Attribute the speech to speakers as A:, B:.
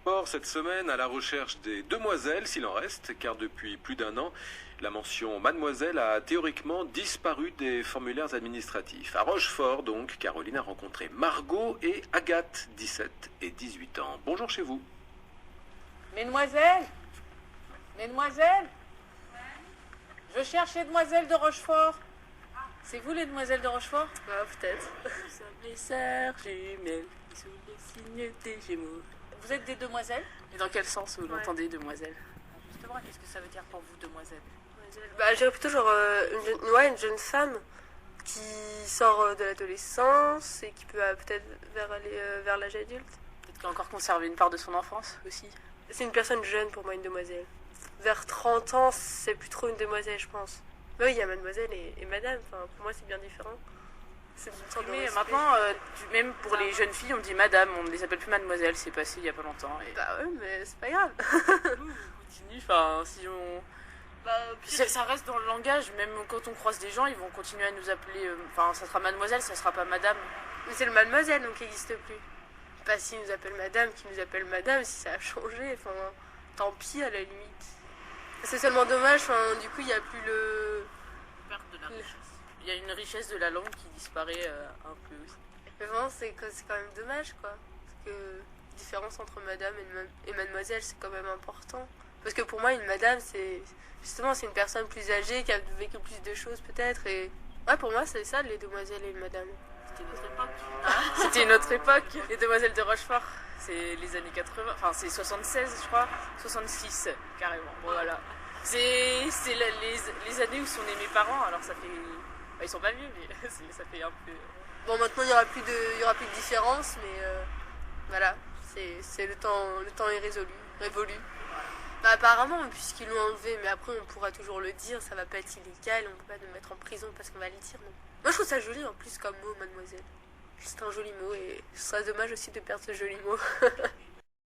A: Or, cette semaine, à la recherche des demoiselles, s'il en reste, car depuis plus d'1 an, la mention mademoiselle a théoriquement disparu des formulaires administratifs. À Rochefort, donc, Caroline a rencontré Margot et Agathe, 17 et 18 ans. Bonjour chez vous.
B: Mesdemoiselles, mesdemoiselles, je cherche les demoiselles de Rochefort. C'est vous les demoiselles de Rochefort?
C: Ah, peut-être. Nous sommes les sœurs jumelles, sous les signes des Gémeaux.
B: Vous êtes des demoiselles?
C: Et dans quel sens vous l'entendez, demoiselle?
B: Justement, qu'est-ce que ça veut dire pour vous, demoiselle?
D: Bah, je dirais plutôt genre une jeune femme qui sort de l'adolescence et qui peut peut-être aller vers l'âge adulte.
C: Peut-être qu'elle a encore conservé une part de son enfance aussi.
D: C'est une personne jeune pour moi, une demoiselle. Vers 30 ans, c'est plus trop une demoiselle, je pense. Mais oui, il y a mademoiselle et madame, enfin, pour moi c'est bien différent.
C: Mais maintenant, même pour les jeunes filles, on dit madame, on ne les appelle plus mademoiselle, c'est passé il y a pas longtemps. Et...
D: Bah ouais, mais c'est pas grave.
C: on continue, enfin, si on... ça reste dans le langage, même quand on croise des gens, ils vont continuer à nous appeler, enfin, ça sera mademoiselle, ça sera pas madame.
D: Mais c'est le mademoiselle, donc qui n'existe plus. Pas s'ils nous appellent madame, qui nous appelle madame, si ça a changé, enfin, tant pis à la limite. C'est seulement dommage, enfin, du coup, il n'y a plus le...
C: Perte de la richesse. Il y a une richesse de la langue qui disparaît un peu aussi.
D: Mais vraiment, c'est quand même dommage, quoi. Parce que la différence entre madame et mademoiselle, c'est quand même important. Parce que pour moi, une madame, c'est une personne plus âgée, qui a vécu plus de choses, peut-être. Et ouais, pour moi, c'est ça, les demoiselles et les madames.
C: C'était notre époque. C'était une autre époque. Les demoiselles de Rochefort, c'est les années 80, enfin, c'est 76, je crois. 66, carrément. Bon, voilà. C'est les années où sont nés mes parents, alors ça fait... Ils sont pas vieux, mais ça fait un peu...
D: Bon, maintenant, il n'y aura plus de différence, mais voilà, c'est le temps est révolu. Bah, apparemment, puisqu'ils l'ont enlevé, mais après, on pourra toujours le dire, ça va pas être illégal, on peut pas nous mettre en prison parce qu'on va le dire, non. Moi, je trouve ça joli, en plus, comme mot, mademoiselle. C'est un joli mot, et ce serait dommage aussi de perdre ce joli mot.